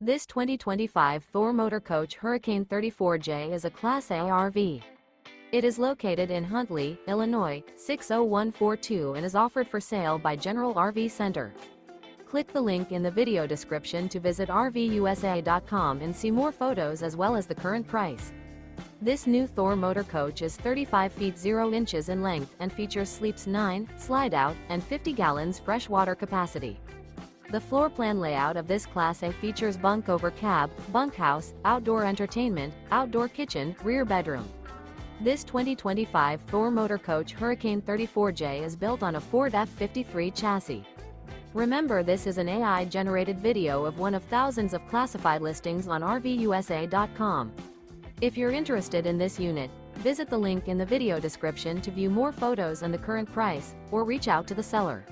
This 2025 Thor Motor Coach Hurricane 34J is a Class A RV. It is located in Huntley, Illinois, 60142 and is offered for sale by General RV Center. Click the link in the video description to visit RVUSA.com and see more photos as well as the current price. This new Thor Motor Coach is 35 feet 0 inches in length and features sleeps 9, slide-out, and 50 gallons fresh water capacity. The floor plan layout of this Class A features Bunk Over Cab, Bunkhouse, outdoor entertainment, outdoor kitchen, rear bedroom. This 2025 Thor Motor Coach Hurricane 34J is built on a Ford F-53 chassis. Remember, this is an AI-generated video of one of thousands of classified listings on RVUSA.com. If you're interested in this unit, visit the link in the video description to view more photos and the current price, or reach out to the seller.